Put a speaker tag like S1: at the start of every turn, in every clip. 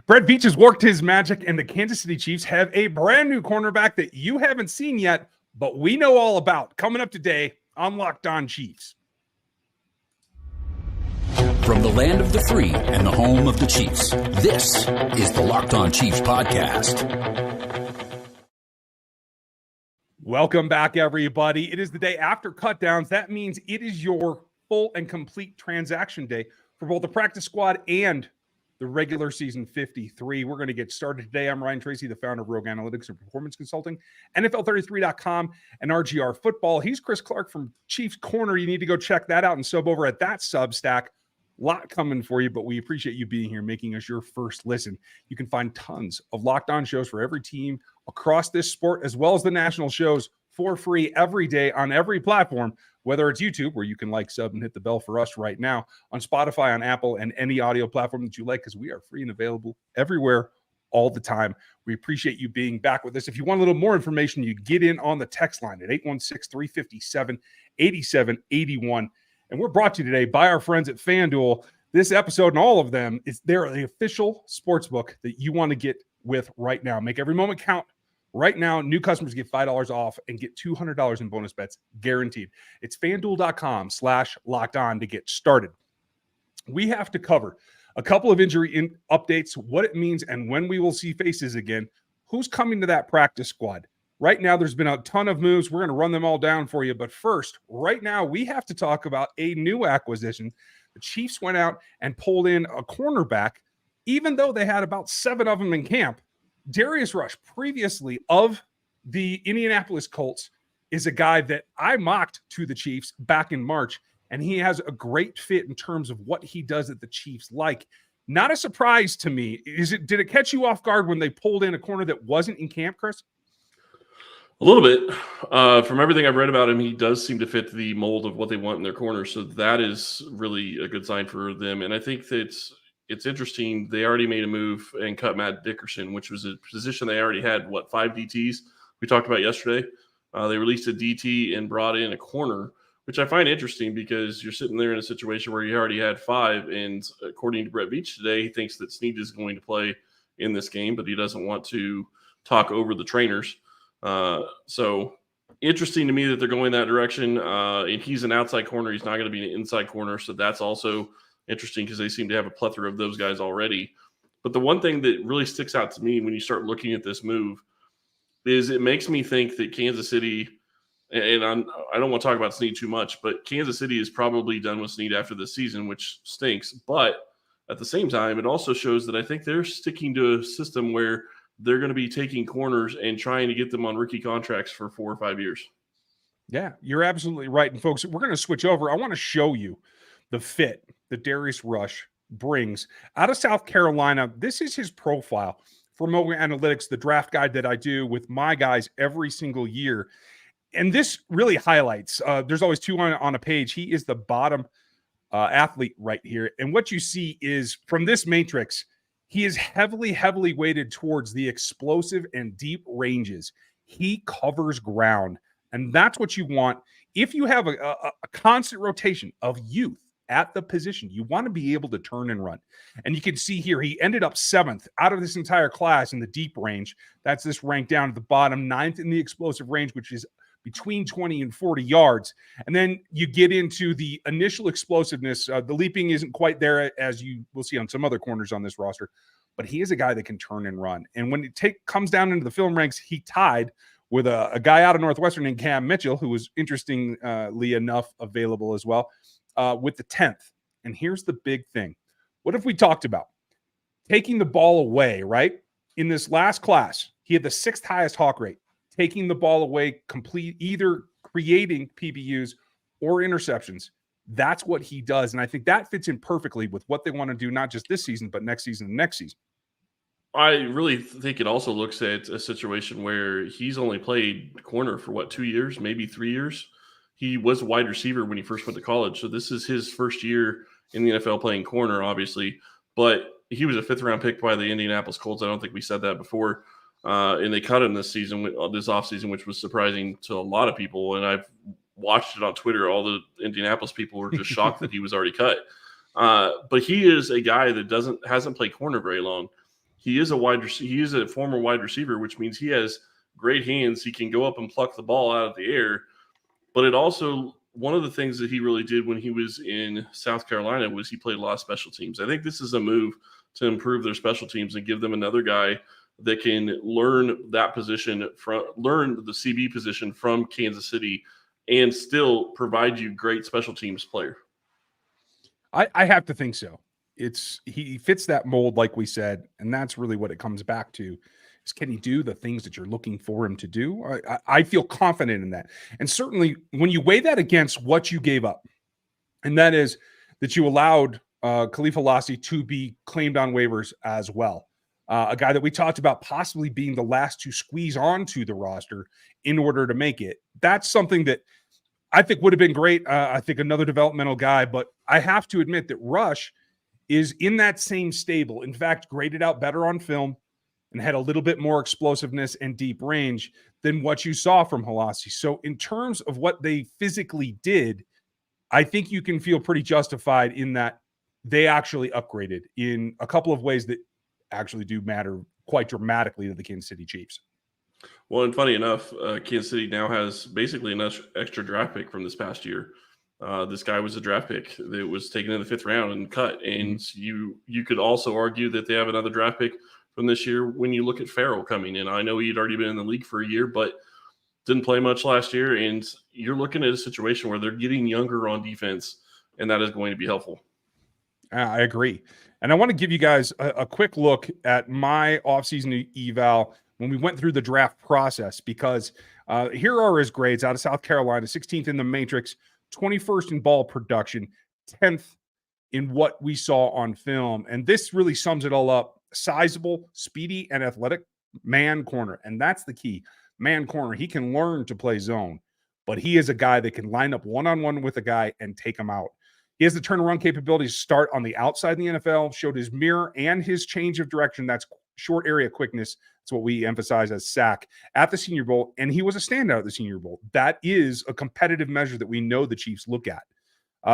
S1: Brett Veach has worked his magic, and the Kansas City Chiefs have a brand new cornerback that you haven't seen yet, but we know all about. Coming up today on Locked On Chiefs.
S2: From the land of the free and the home of the Chiefs, this is the Locked On Chiefs podcast.
S1: Welcome back, everybody. It is the day after cutdowns. That means it is your full and complete transaction day for both the practice squad and the regular season 53. We're going to get started today. I'm Ryan Tracy, the founder of Rogue Analytics and Performance Consulting, NFL33.com, and RGR Football. He's Chris Clark from Chiefs Corner. You need to go check that out and sub over at that Substack. Lot coming for you, but we appreciate you being here, making us your first listen. You can find tons of Locked On shows for every team across this sport, as well as the national shows for free every day on every platform, whether it's YouTube, where you can like, sub, and hit the bell for us right now, on Spotify, on Apple, and any audio platform that you like, because we are free and available everywhere all the time. We appreciate you being back with us. If you want a little more information, you get in on the text line at 816-357-8781. And we're brought to you today by our friends at FanDuel. This episode and all of them, they're the official sportsbook that you want to get with right now. Make every moment count. Right now, new customers get $5 off and get $200 in bonus bets guaranteed. It's FanDuel.com/locked-on to get started. We have to cover a couple of injury updates, what it means, and when we will see faces again. Who's coming to that practice squad? Right now, there's been a ton of moves. We're going to run them all down for you. But first, right now, we have to talk about a new acquisition. The Chiefs went out and pulled in a cornerback, even though they had about 7 of them in camp. Darius Rush, previously of the Indianapolis Colts, is a guy that I mocked to the Chiefs back in March, and he has a great fit in terms of what he does that the Chiefs like. Not a surprise to me. Did it catch you off guard when they pulled in a corner that wasn't in camp, Chris?
S3: A little bit. From everything I've read about him, he does seem to fit the mold of what they want in their corner. So that is really a good sign for them. And I think that it's interesting. They already made a move and cut Matt Dickerson, which was a position they already had, 5 DTs we talked about yesterday. They released a DT and brought in a corner, which I find interesting because you're sitting there in a situation where you already had 5. And according to Brett Veach today, he thinks that Snead is going to play in this game, but he doesn't want to talk over the trainers. So interesting to me that they're going that direction. And he's an outside corner. He's not going to be an inside corner. So that's also interesting because they seem to have a plethora of those guys already. But the one thing that really sticks out to me when you start looking at this move is it makes me think that Kansas City, and I don't want to talk about Snead too much, but Kansas City is probably done with Snead after this season, which stinks. But at the same time, it also shows that I think they're sticking to a system where they're going to be taking corners and trying to get them on rookie contracts for 4 or 5 years.
S1: Yeah, you're absolutely right. And folks, we're going to switch over. I want to show you the fit that Darius Rush brings out of South Carolina. This is his profile for Rogue Analytics, the draft guide that I do with my guys every single year. And this really highlights, there's always 2 on a page. He is the bottom athlete right here. And what you see is from this matrix, he is heavily weighted towards the explosive and deep ranges. He covers ground, and that's what you want. If you have a constant rotation of youth at the position, you want to be able to turn and run. And you can see here, he ended up 7th out of this entire class in the deep range. That's this rank down at the bottom, 9th in the explosive range, which is between 20 and 40 yards. And then you get into the initial explosiveness. The leaping isn't quite there, as you will see on some other corners on this roster, but he is a guy that can turn and run. And when it comes down into the film ranks, he tied with a guy out of Northwestern named Cam Mitchell, who was interestingly enough available as well, with the 10th. And here's the big thing. What if we talked about taking the ball away, right? In this last class, he had the 6th highest hawk rate. Taking the ball away, either creating PBUs or interceptions. That's what he does. And I think that fits in perfectly with what they want to do, not just this season, but next season and next season.
S3: I really think it also looks at a situation where he's only played corner for 2 years, maybe 3 years. He was a wide receiver when he first went to college. So this is his first year in the NFL playing corner, obviously. But he was a 5th-round pick by the Indianapolis Colts. I don't think we said that before. And they cut him this offseason, which was surprising to a lot of people. And I've watched it on Twitter. All the Indianapolis people were just shocked that he was already cut. But he is a guy that hasn't played corner very long. he is a former wide receiver, which means he has great hands. He can go up and pluck the ball out of the air. But it also, one of the things that he really did when he was in South Carolina was he played a lot of special teams. I think this is a move to improve their special teams and give them another guy that can learn that position learn the CB position from Kansas City and still provide you great special teams player.
S1: I have to think so. He fits that mold, like we said, and that's really what it comes back to. Is can he do the things that you're looking for him to do? I feel confident in that. And certainly when you weigh that against what you gave up, and that is that you allowed Khalifa Lassie to be claimed on waivers as well. A guy that we talked about possibly being the last to squeeze onto the roster in order to make it. That's something that I think would have been great. I think another developmental guy, but I have to admit that Rush is in that same stable. In fact, graded out better on film and had a little bit more explosiveness and deep range than what you saw from Halasi. So in terms of what they physically did, I think you can feel pretty justified in that they actually upgraded in a couple of ways that actually do matter quite dramatically to the Kansas City Chiefs.
S3: Well, and funny enough, Kansas City now has basically an extra draft pick from this past year. This guy was a draft pick that was taken in the 5th round and cut. And you could also argue that they have another draft pick from this year when you look at Farrell coming in. I know he'd already been in the league for a year, but didn't play much last year. And you're looking at a situation where they're getting younger on defense, and that is going to be helpful.
S1: I agree. And I want to give you guys a quick look at my offseason eval when we went through the draft process, because here are his grades out of South Carolina: 16th in the matrix, 21st in ball production, 10th in what we saw on film. And this really sums it all up. Sizable, speedy, and athletic man corner. And that's the key. Man corner. He can learn to play zone, but he is a guy that can line up one-on-one with a guy and take him out. He has the turnaround capability to start on the outside in the NFL, showed his mirror and his change of direction. That's short area quickness. That's what we emphasize as sack at the Senior Bowl. And he was a standout at the Senior Bowl. That is a competitive measure that we know the Chiefs look at.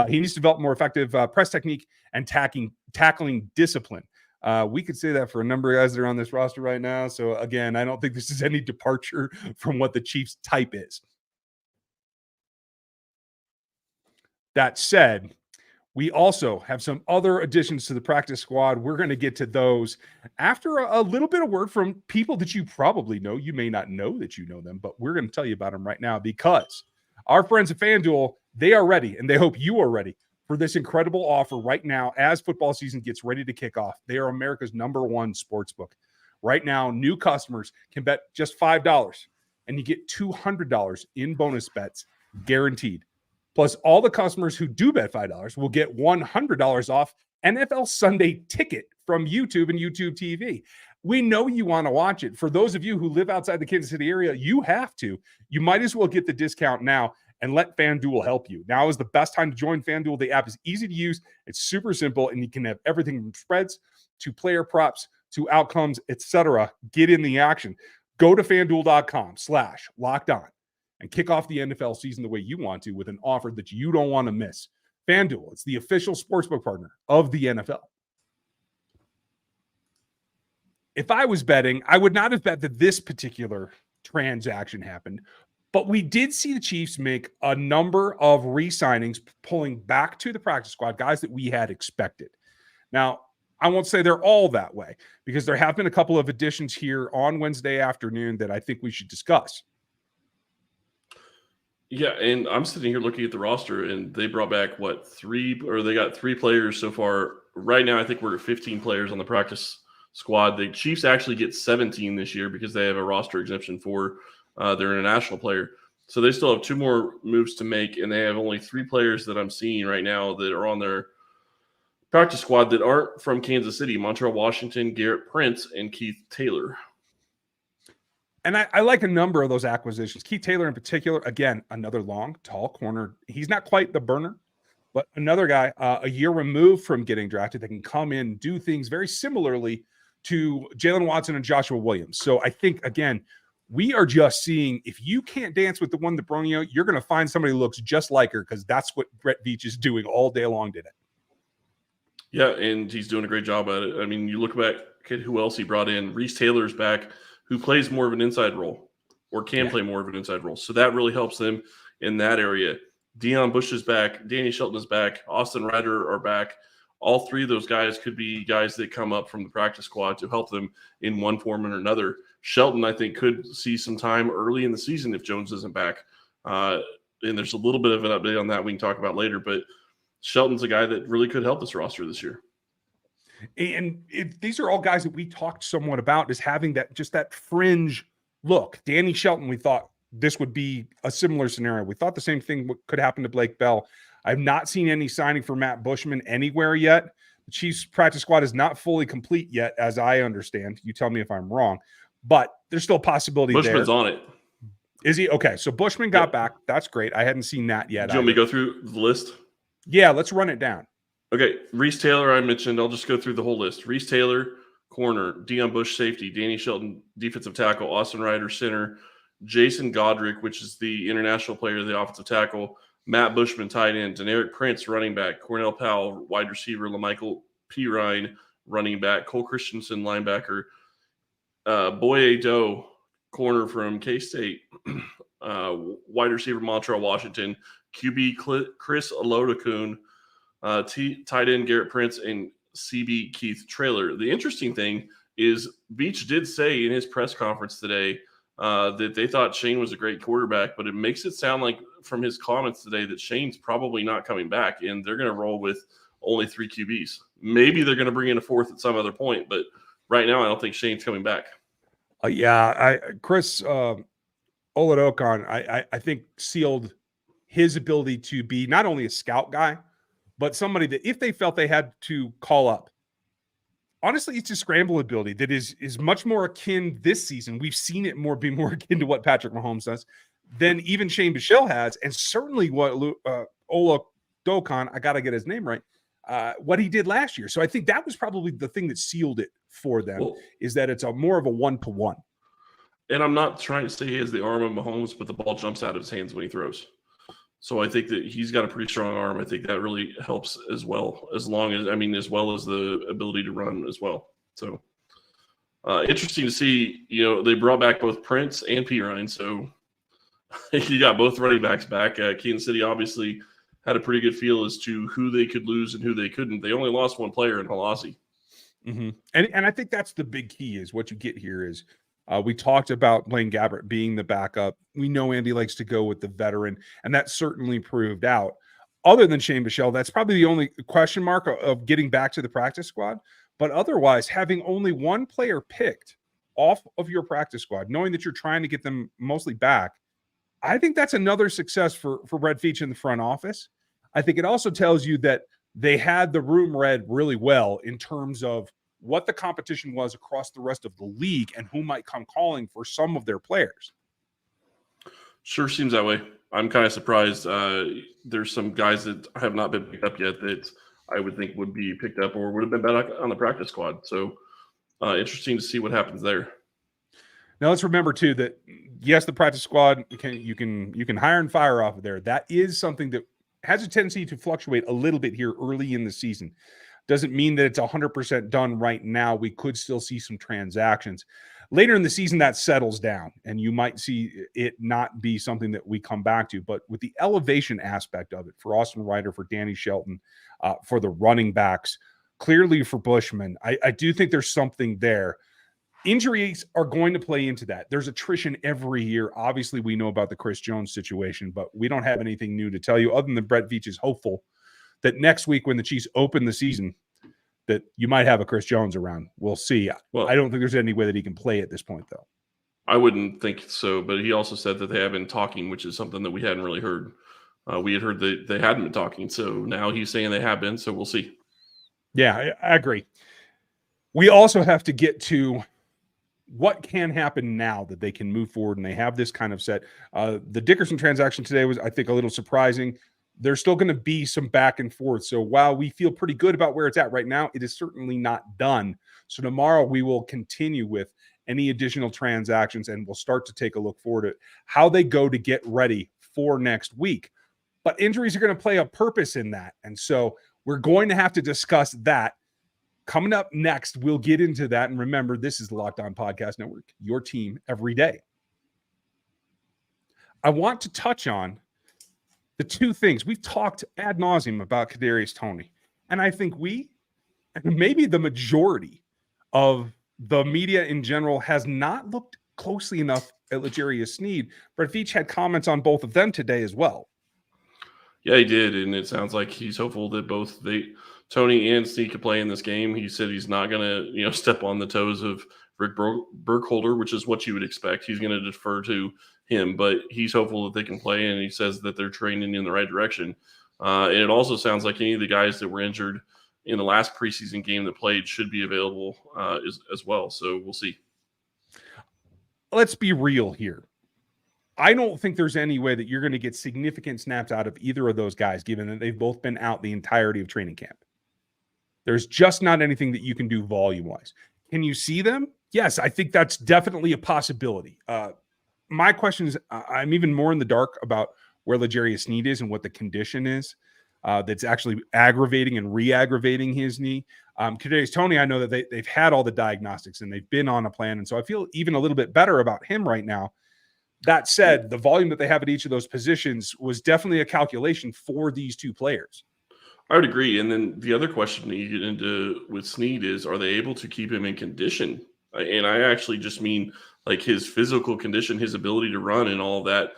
S1: He needs to develop more effective press technique and tackling discipline. We could say that for a number of guys that are on this roster right now. So again, I don't think this is any departure from what the Chiefs type is. That said, we also have some other additions to the practice squad. We're going to get to those after a little bit of word from people that you probably know. You may not know that you know them, but we're going to tell you about them right now, because our friends at FanDuel, they are ready, and they hope you are ready for this incredible offer right now as football season gets ready to kick off. They are America's #1 sportsbook. Right now, new customers can bet just $5, and you get $200 in bonus bets guaranteed. Plus, all the customers who do bet $5 will get $100 off NFL Sunday Ticket from YouTube and YouTube TV. We know you want to watch it. For those of you who live outside the Kansas City area, you have to. You might as well get the discount now and let FanDuel help you. Now is the best time to join FanDuel. The app is easy to use. It's super simple, and you can have everything from spreads to player props to outcomes, etc. Get in the action. Go to FanDuel.com/lockedon and kick off the NFL season the way you want to with an offer that you don't want to miss. FanDuel, it's the official sportsbook partner of the NFL. If I was betting, I would not have bet that this particular transaction happened, but we did see the Chiefs make a number of re-signings, pulling back to the practice squad, guys that we had expected. Now, I won't say they're all that way, because there have been a couple of additions here on Wednesday afternoon that I think we should discuss.
S3: Yeah, and I'm sitting here looking at the roster, and they brought back, they got 3 players so far. Right now, I think we're at 15 players on the practice squad. The Chiefs actually get 17 this year because they have a roster exemption for their international player. So they still have 2 more moves to make, and they have only 3 players that I'm seeing right now that are on their practice squad that aren't from Kansas City: Montreal Washington, Garrett Prince, and Keith Taylor.
S1: And I like a number of those acquisitions. Keith Taylor in particular, again, another long, tall corner. He's not quite the burner, but another guy a year removed from getting drafted that can come in and do things very similarly to Jalen Watson and Joshua Williams. So I think, again, we are just seeing, if you can't dance with the one that brung you, you're going to find somebody who looks just like her, because that's what Brett Veach is doing all day long today.
S3: Yeah, and he's doing a great job at it. I mean, you look back at who else he brought in. Reese Taylor's back, who plays more of an inside role or can play more of an inside role. So that really helps them in that area. Deion Bush is back. Danny Shelton is back. Austin Ryder are back. All three of those guys could be guys that come up from the practice squad to help them in one form or another. Shelton, I think, could see some time early in the season if Jones isn't back. And there's a little bit of an update on that we can talk about later, but Shelton's a guy that really could help this roster this year.
S1: And these are all guys that we talked somewhat about as having that fringe look. Danny Shelton, we thought this would be a similar scenario. We thought the same thing could happen to Blake Bell. I've not seen any signing for Matt Bushman anywhere yet. The Chiefs practice squad is not fully complete yet, as I understand. You tell me if I'm wrong, but there's still a possibility
S3: Bushman's
S1: there.
S3: on it.
S1: Is he? Okay, so Bushman got back. That's great. I hadn't seen that yet.
S3: Do you want me to go through the list?
S1: Yeah, let's run it down.
S3: Okay, Reese Taylor, I mentioned. I'll just go through the whole list. Reese Taylor, corner. Deion Bush, safety. Danny Shelton, defensive tackle. Austin Ryder, center. Jason Godric, which is the international player, the offensive tackle. Matt Bushman, tight end. Deneric Prince, running back. Cornell Powell, wide receiver. LaMichael Pirine, running back. Cole Christensen, linebacker. Boye Doe, corner from K-State. Wide receiver, Montreal, Washington. QB, Chris Alodakun. Tight end Garrett Prince, and CB Keith Traylor. The interesting thing is Beach did say in his press conference today that they thought Shane was a great quarterback, but it makes it sound like from his comments today that Shane's probably not coming back, and they're going to roll with only 3 QBs. Maybe they're going to bring in a fourth at some other point, but right now I don't think Shane's coming back.
S1: Chris Oladokun, I think sealed his ability to be not only a scout guy, but somebody that if they felt they had to call up, honestly, it's a scramble ability that is much more akin this season. We've seen it be more akin to what Patrick Mahomes does than even Shane Bichelle has, and certainly what Ola Dokon, I got to get his name right, what he did last year. So I think that was probably the thing that sealed it for them, is that it's more of a one-to-one.
S3: And I'm not trying to say he has the arm of Mahomes, but the ball jumps out of his hands when he throws. So I think that he's got a pretty strong arm. I think that really helps as well, as well as the ability to run as well. So interesting to see, they brought back both Prince and Pirine. So you got both running backs back. Kansas City obviously had a pretty good feel as to who they could lose and who they couldn't. They only lost one player in Halasi.
S1: Mm-hmm. And I think that's the big key is what you get here is we talked about Blaine Gabbert being the backup. We know Andy likes to go with the veteran, and that certainly proved out. Other than Shane Bichelle, that's probably the only question mark of getting back to the practice squad. But otherwise, having only one player picked off of your practice squad, knowing that you're trying to get them mostly back, I think that's another success for Brett Veach in the front office. I think it also tells you that they had the room read really well in terms of what the competition was across the rest of the league and who might come calling for some of their players.
S3: Sure seems that way. I'm kind of surprised. There's some guys that have not been picked up yet that I would think would be picked up or would have been back on the practice squad. So interesting to see what happens there.
S1: Now let's remember too that yes, the practice squad you can hire and fire off of there. That is something that has a tendency to fluctuate a little bit here early in the season. Doesn't mean that it's 100% done right now. We could still see some transactions. Later in the season, that settles down, and you might see it not be something that we come back to. But with the elevation aspect of it, for Austin Ryder, for Danny Shelton, for the running backs, clearly for Bushman, I do think there's something there. Injuries are going to play into that. There's attrition every year. Obviously, we know about the Chris Jones situation, but we don't have anything new to tell you other than Brett Veach is hopeful that next week when the Chiefs open the season, that you might have a Chris Jones around. We'll see. Well, I don't think there's any way that he can play at this point, though.
S3: I wouldn't think so, but he also said that they have been talking, which is something that we hadn't really heard. We had heard that they hadn't been talking, so now he's saying they have been, so we'll see.
S1: Yeah, I agree. We also have to get to what can happen now that they can move forward and they have this kind of set. The Dickerson transaction today was, I think, a little surprising. There's still going to be some back and forth. So while we feel pretty good about where it's at right now, it is certainly not done. So tomorrow we will continue with any additional transactions and we'll start to take a look forward at how they go to get ready for next week. But injuries are going to play a purpose in that. And so we're going to have to discuss that. Coming up next, we'll get into that. And remember, this is the Locked On Podcast Network, your team every day. I want to touch on the two things. We've talked ad nauseum about Kadarius Toney. And I think we, and maybe the majority of the media in general, has not looked closely enough at L'Jarius Sneed. Brett Veach had comments on both of them today as well.
S3: Yeah, he did. And it sounds like he's hopeful that both Tony and Sneed can play in this game. He said he's not going to, step on the toes of Rick Burkholder, which is what you would expect. He's going to defer to him, but he's hopeful that they can play, and he says that they're training in the right direction. And it also sounds like any of the guys that were injured in the last preseason game that played should be available as well. So we'll see.
S1: Let's be real here. I don't think there's any way that you're going to get significant snaps out of either of those guys, given that they've both been out the entirety of training camp. There's just not anything that you can do volume-wise. Can you see them? Yes, I think that's definitely a possibility. My question is, I'm even more in the dark about where L'Jarius Sneed is and what the condition is that's actually aggravating and re-aggravating his knee. Kadarius Toney, I know that they've had all the diagnostics and they've been on a plan, and so I feel even a little bit better about him right now. That said, the volume that they have at each of those positions was definitely a calculation for these two players.
S3: I would agree. And then the other question that you get into with Sneed is, are they able to keep him in condition? And I actually just mean like his physical condition, his ability to run and all of that,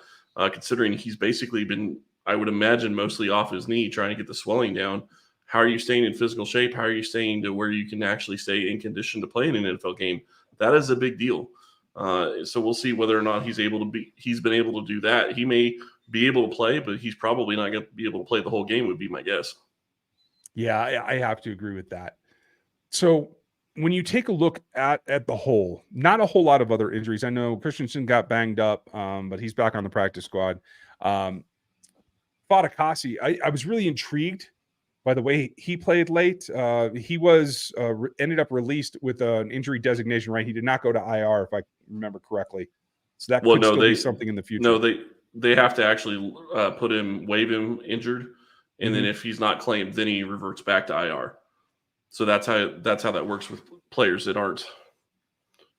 S3: considering he's basically been, I would imagine, mostly off his knee trying to get the swelling down. How are you staying in physical shape? How are you staying to where you can actually stay in condition to play in an NFL game? That is a big deal. So we'll see whether or not he's been able to do that. He may be able to play, but he's probably not going to be able to play the whole game, would be my guess.
S1: Yeah, I have to agree with that. So when you take a look at the whole, not a whole lot of other injuries. I know Christensen got banged up, but he's back on the practice squad. Fatukasi, I was really intrigued by the way he played late. He was ended up released with an injury designation, right? He did not go to IR, if I remember correctly. So that could still be something in the future.
S3: No, they have to actually waive him injured. And then if he's not claimed, then he reverts back to IR. So that's how that works with players that aren't.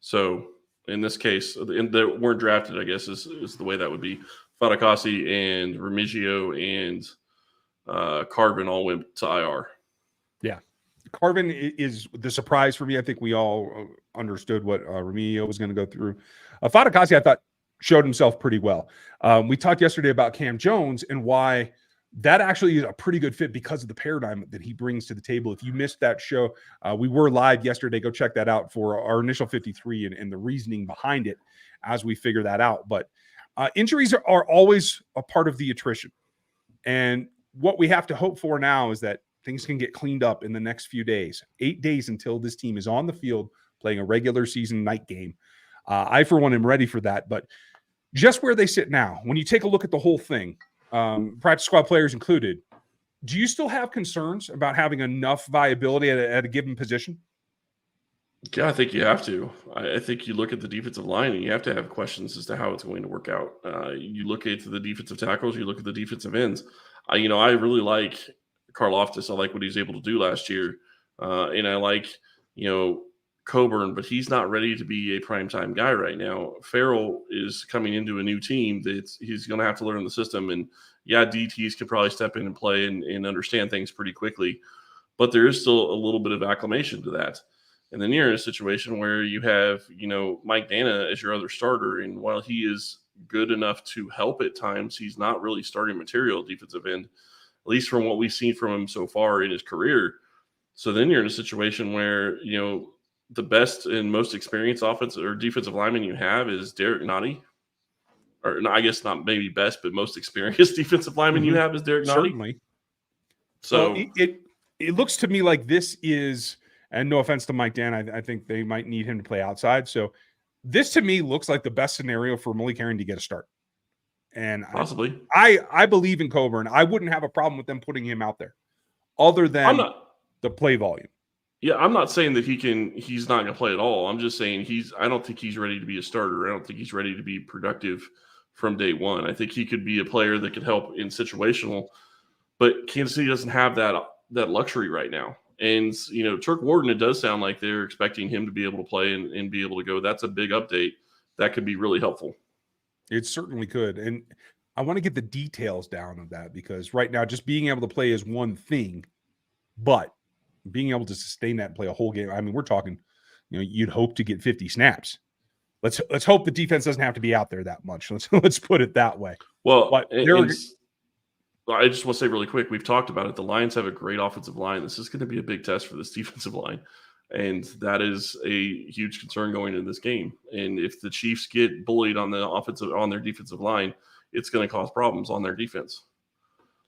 S3: So in this case, and that weren't drafted, I guess is the way that would be. Fatukasi and Remigio and Carvin all went to IR.
S1: Yeah. Carvin is the surprise for me. I think we all understood what Remigio was going to go through. Fatukasi, I thought, showed himself pretty well. We talked yesterday about Cam Jones and why that actually is a pretty good fit because of the paradigm that he brings to the table. If you missed that show, we were live yesterday. Go check that out for our initial 53 and the reasoning behind it as we figure that out. But injuries are always a part of the attrition. And what we have to hope for now is that things can get cleaned up in the next few days, 8 days until this team is on the field playing a regular season night game. I, for one, am ready for that. But just where they sit now, when you take a look at the whole thing, practice squad players included, do you still have concerns about having enough viability at a given position?
S3: Yeah, I think you have to. I think you look at the defensive line and you have to have questions as to how it's going to work out. You look at the defensive tackles, you look at the defensive ends. I really like Karlaftis. I like what he was able to do last year. And I like, Coburn, but he's not ready to be a primetime guy right now. Farrell is coming into a new team that he's going to have to learn the system. And yeah, DTs can probably step in and play and understand things pretty quickly, but there is still a little bit of acclimation to that. And then you're in a situation where you have, Mike Dana as your other starter. And while he is good enough to help at times, he's not really starting material defensive end, at least from what we've seen from him so far in his career. So then you're in a situation where, the best and most experienced offensive or defensive lineman you have is Derek Nottie. Or no, I guess not maybe best, but most experienced defensive lineman you have is Derek Nottie.
S1: Certainly.
S3: So
S1: well, it looks to me like this is, and no offense to Mike Dan, I think they might need him to play outside. So this to me looks like the best scenario for Malik Herring to get a start. And
S3: possibly.
S1: I believe in Coburn. I wouldn't have a problem with them putting him out there other than the play volume.
S3: Yeah, I'm not saying that he's not going to play at all. I'm just saying I don't think he's ready to be a starter. I don't think he's ready to be productive from day one. I think he could be a player that could help in situational, but Kansas City doesn't have luxury right now. And, Turk Warden, it does sound like they're expecting him to be able to play and be able to go. That's a big update. That could be really helpful.
S1: It certainly could. And I want to get the details down of that, because right now just being able to play is one thing, but being able to sustain that and play a whole game. I mean, we're talking, you'd hope to get 50 snaps. Let's hope the defense doesn't have to be out there that much. Let's put it that way.
S3: Well, I just want to say really quick, we've talked about it. The Lions have a great offensive line. This is going to be a big test for this defensive line. And that is a huge concern going into this game. And if the Chiefs get bullied on their defensive line, it's going to cause problems on their defense.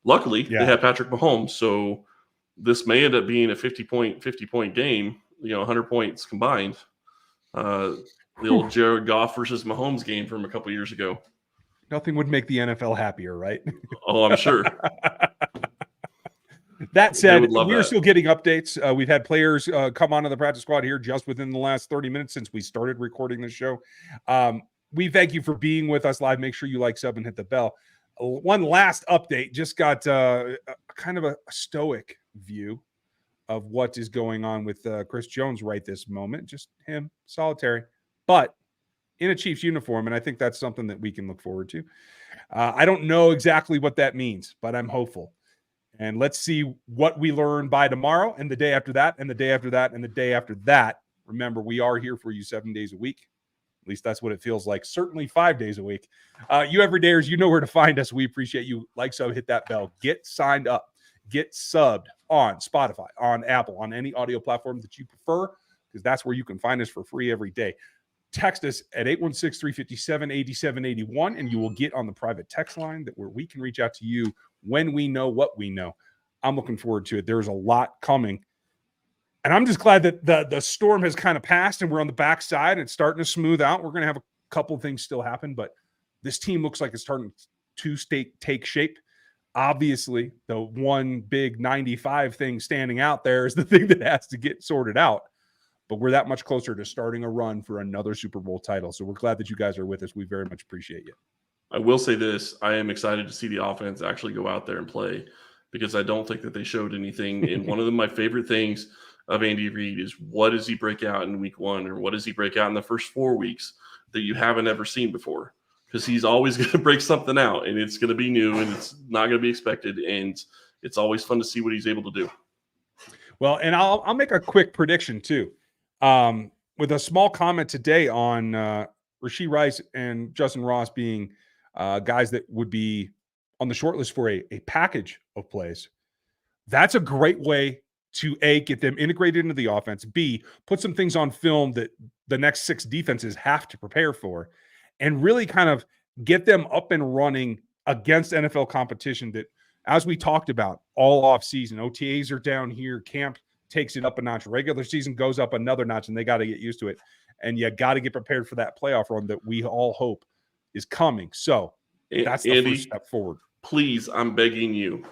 S3: Luckily, they have Patrick Mahomes, so this may end up being a 50-point game, 100 points combined. The old Jared Goff versus Mahomes game from a couple years ago.
S1: Nothing would make the NFL happier, right?
S3: Oh, I'm sure.
S1: That said, we're still getting updates. We've had players come onto the practice squad here just within the last 30 minutes since we started recording this show. We thank you for being with us live. Make sure you like, sub, and hit the bell. One last update. Just got kind of a stoic view of what is going on with Chris Jones right this moment. Just him, solitary, but in a Chiefs uniform, and I think that's something that we can look forward to. I don't know exactly what that means, but I'm hopeful. And let's see what we learn by tomorrow and the day after that and the day after that and the day after that. Remember, we are here for you 7 days a week. At least that's what it feels like. Certainly 5 days a week. You everydayers, you know where to find us. We appreciate you. Like, sub, hit that bell. Get signed up. Get subbed on Spotify, on Apple, on any audio platform that you prefer, because that's where you can find us for free every day. Text us at 816-357-8781, and you will get on the private text line where we can reach out to you when we know what we know. I'm looking forward to it. There's a lot coming. And I'm just glad that the storm has kind of passed and we're on the backside and it's starting to smooth out. We're going to have a couple things still happen, but this team looks like it's starting to take shape. Obviously, the one big 95 thing standing out there is the thing that has to get sorted out. But we're that much closer to starting a run for another Super Bowl title. So we're glad that you guys are with us. We very much appreciate you.
S3: I will say this. I am excited to see the offense actually go out there and play, because I don't think that they showed anything. And one of my favorite things of Andy Reid is, what does he break out in week 1, or what does he break out in the first 4 weeks that you haven't ever seen before? Because he's always going to break something out, and it's going to be new, and it's not going to be expected. And it's always fun to see what he's able to do.
S1: Well, and I'll make a quick prediction too. With a small comment today on Rashee Rice and Justin Ross being guys that would be on the short list for a package of plays. That's a great way to A, get them integrated into the offense, B, put some things on film that the next 6 defenses have to prepare for, and really kind of get them up and running against NFL competition that, as we talked about all off season, OTAs are down here, camp takes it up a notch, regular season goes up another notch, and they got to get used to it. And you got to get prepared for that playoff run that we all hope is coming. So that's the first step forward.
S3: Please, I'm begging you,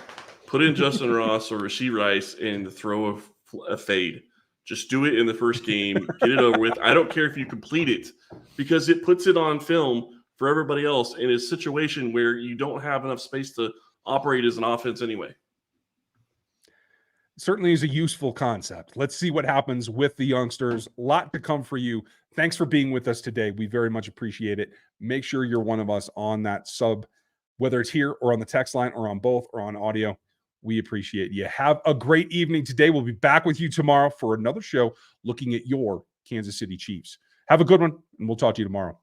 S3: put in Justin Ross or Rashee Rice and throw a fade. Just do it in the first game. Get it over with. I don't care if you complete it, because it puts it on film for everybody else in a situation where you don't have enough space to operate as an offense anyway.
S1: Certainly is a useful concept. Let's see what happens with the youngsters. A lot to come for you. Thanks for being with us today. We very much appreciate it. Make sure you're one of us on that sub, whether it's here or on the text line or on both or on audio. We appreciate you. Have a great evening today. We'll be back with you tomorrow for another show looking at your Kansas City Chiefs. Have a good one, and we'll talk to you tomorrow.